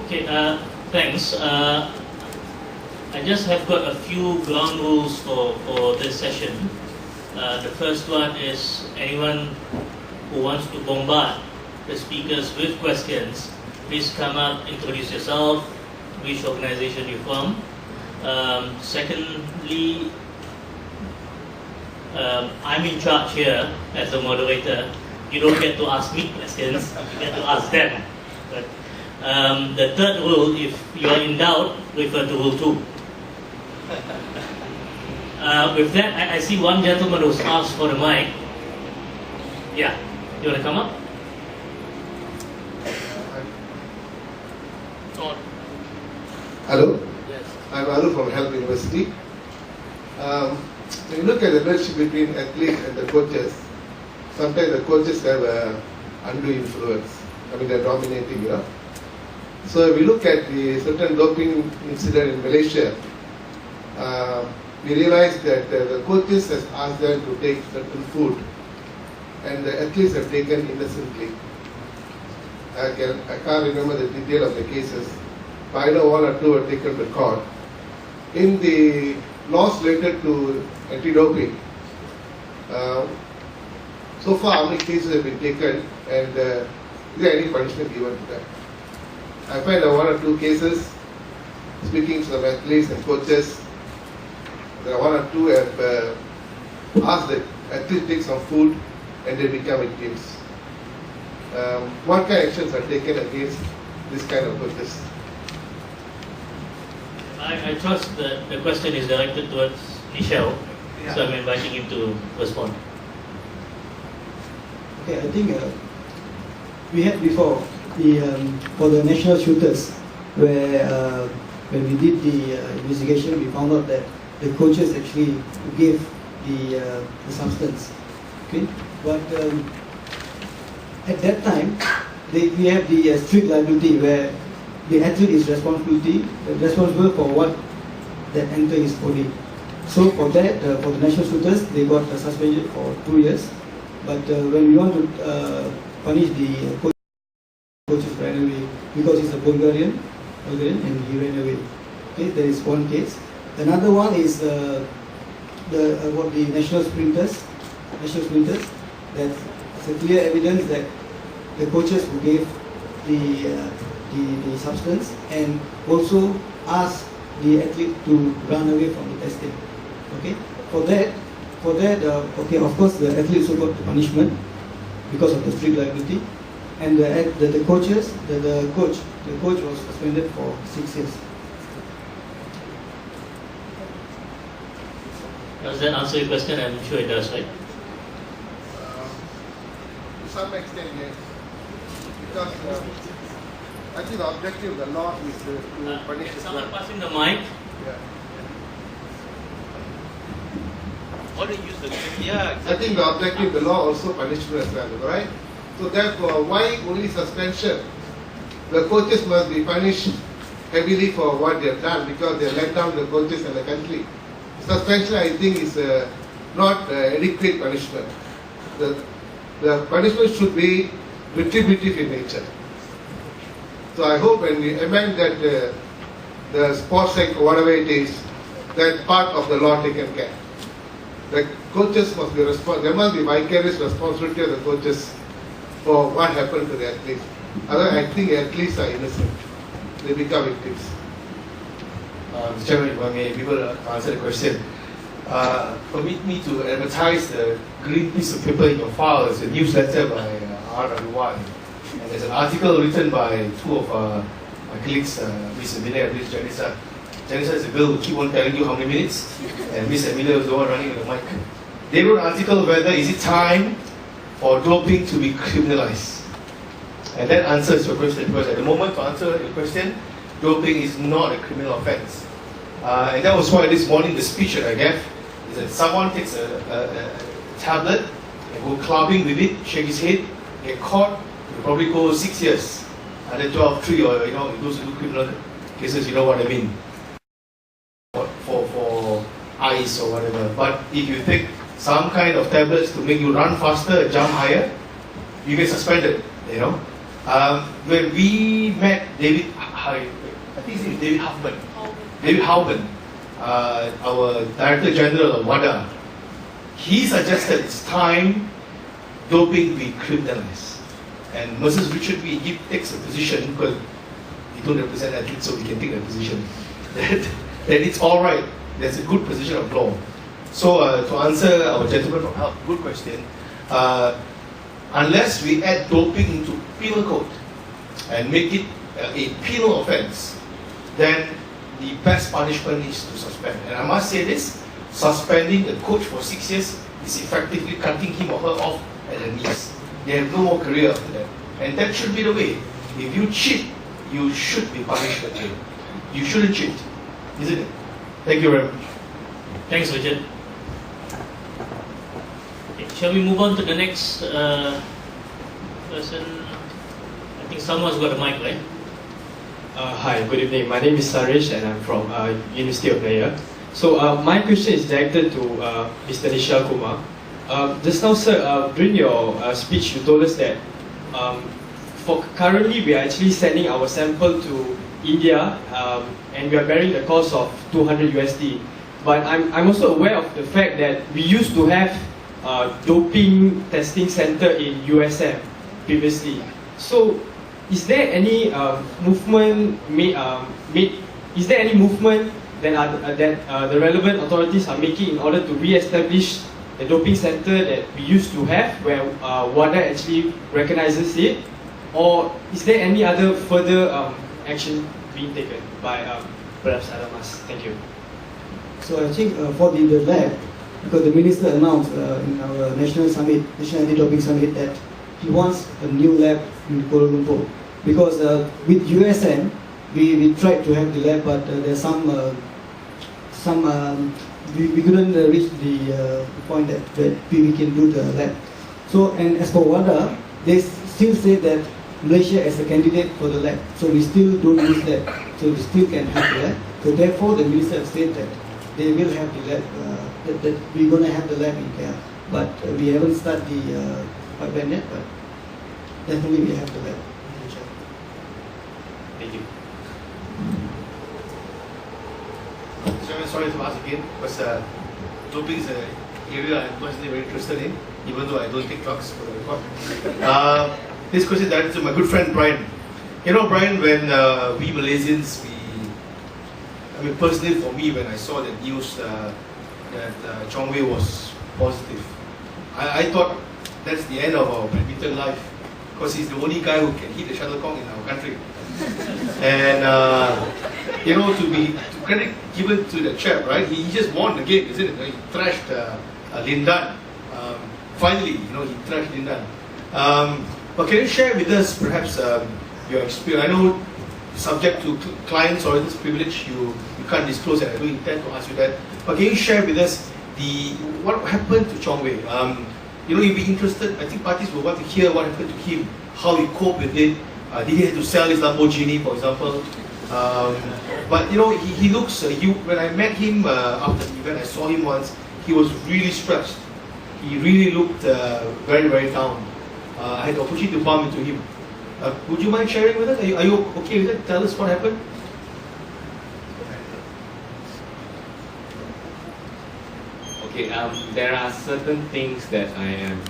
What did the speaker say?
Okay, thanks. I just have got a few ground rules for this session. The first one is anyone who wants to bombard the speakers with questions, please come up, introduce yourself, which organization you're from. Secondly, I'm in charge here as a moderator. You don't get to ask me questions, you get to ask them. But, the third rule, if you're in doubt, refer to rule 2. With that, I see one gentleman who's asked for the mic. Yeah, you want to come up? Hello? Yes. I'm Aru from Health University. When you look at the relationship between athletes and the coaches, sometimes the coaches have an undue influence. I mean, they're dominating, you know. So if we look at the certain doping incident in Malaysia, we realized that the coaches has asked them to take certain food, and the athletes have taken innocently. I can't remember the detail of the cases, but I know one or two were taken to court. In the laws related to anti-doping, so far how many cases have been taken, and is there any punishment given to them? I find one or two cases, speaking to some athletes and coaches, there are one or two have asked the athletes to take some food and they become victims. What kind of actions are taken against this kind of coaches? I trust that the question is directed towards Nishel, so I'm inviting him to respond. Okay, I think we had before for the national shooters, where when we did the investigation, we found out that the coaches actually gave the substance. Okay, but at that time, we have the strict liability where the athlete is responsible for what that enter his body. So for that, for the national shooters, they got suspended for 2 years. But when we want to punish the coaches ran away because he's a Bulgarian, and he ran away. Okay, there is one case. Another one is about the national sprinters. That's a clear evidence that the coaches who gave the substance and also asked the athlete to run away from the testing. Okay, for that, okay, of course the athletes also got the punishment because of the strict liability, and the coach was suspended for 6 years. Does that answer your question? I'm sure it does, right? To some extent, yes. Because I think the objective of the law is to punish the someone passing the mic. Yeah. What do you use the I think the objective of the law also punishment as well, right? So therefore, why only suspension? The coaches must be punished heavily for what they have done because they let down the coaches and the country. Suspension, I think, is not adequate punishment. The punishment should be retributive in nature. So I hope when we amend that the sports act or whatever it is, that part of the law taken care. The coaches must be responsible. There must be vicarious responsibility of the coaches for what happened to the athletes. Otherwise, I think athletes are innocent. They become victims. Mr. Chairman, if I may be able to answer the question. Permit me to advertise the green piece of paper in your file. It's a newsletter by RWY. And there's an article written by two of my colleagues, Ms. Amelia and Ms. Janissa. Janissa is the girl who keep on telling you how many minutes, and Ms. Amelia is the one running with the mic. They wrote an article whether is it time for doping to be criminalized. And that answers your question, because at the moment, to answer your question, doping is not a criminal offense. And that was why this morning the speech that I gave is that someone takes a tablet and go clubbing with it, shake his head, get caught, will probably go 6 years, and then 12, 3, or those who do criminal cases, you know what I mean, for ice or whatever. But if you take some kind of tablets to make you run faster, jump higher, you get suspended. When we met David think his name is David Huffman. David Howman, our Director General of WADA, he suggested it's time doping be criminalized. And Messrs. Richard Wee, he takes a position, because we don't represent athletes, so we can take a position, that it's all right. There's a good position of law. So to answer our gentleman from HELP, good question. Unless we add doping into penal code and make it a penal offence, then the best punishment is to suspend. And I must say this, suspending a coach for 6 years is effectively cutting him or her off at the knees. They have no more career after that. And that should be the way. If you cheat, you should be punished that way. You shouldn't cheat, isn't it? Thank you very much. Thanks, Richard. Okay, shall we move on to the next person? I think someone's got a mic, right? Hi, good evening. My name is Saresh and I'm from University of Malaya. So my question is directed to Mr. Nishel Kumar. Just now, sir, during your speech, you told us that for currently we are actually sending our sample to India and we are bearing the cost of 200 USD. But I'm also aware of the fact that we used to have doping testing center in USM previously. So is there any movement made? Is there any movement that the relevant authorities are making in order to re-establish the doping center that we used to have, where WADA actually recognizes it, or is there any other further action being taken by perhaps ADAMAS? Thank you. So I think for the lab, because the minister announced in our national anti-doping summit that he wants a new lab in Kuala Lumpur. Because with USN, we tried to have the lab, but there's we couldn't reach the point that we can do the lab. So, and as for WADA, they still say that Malaysia as a candidate for the lab. So we still don't use that. So we still can have the lab. So therefore, the minister has said that they will have the lab, that we're going to have the lab in KL. But we haven't started the pipeline yet, but definitely we have the lab. Thank you. Chairman, sorry to ask again, because doping is an area I'm personally very interested in, even though I don't take drugs for the record. This question is directed to my good friend Brian. You know, Brian, when we Malaysians, personally for me, when I saw the news that Chong Wei was positive, I thought that's the end of our badminton life, because he's the only guy who can hit the shuttlecock in our country. And to credit given to the chap, right? He just won the game, isn't it? He thrashed Lindan. Finally, he thrashed Lindan. But can you share with us perhaps your experience? I know, subject to clients or this privilege, you can't disclose, and I don't intend to ask you that. But can you share with us what happened to Chong Wei? You'd be interested. I think parties will want to hear what happened to him, how he coped with it. Did he have to sell his Lamborghini, for example? But he looks. When I met him after the event, I saw him once. He was really stressed. He really looked very, very down. I had the opportunity to bump into him. Would you mind sharing with us? Are you okay with it? Tell us what happened. Okay. There are certain things that I am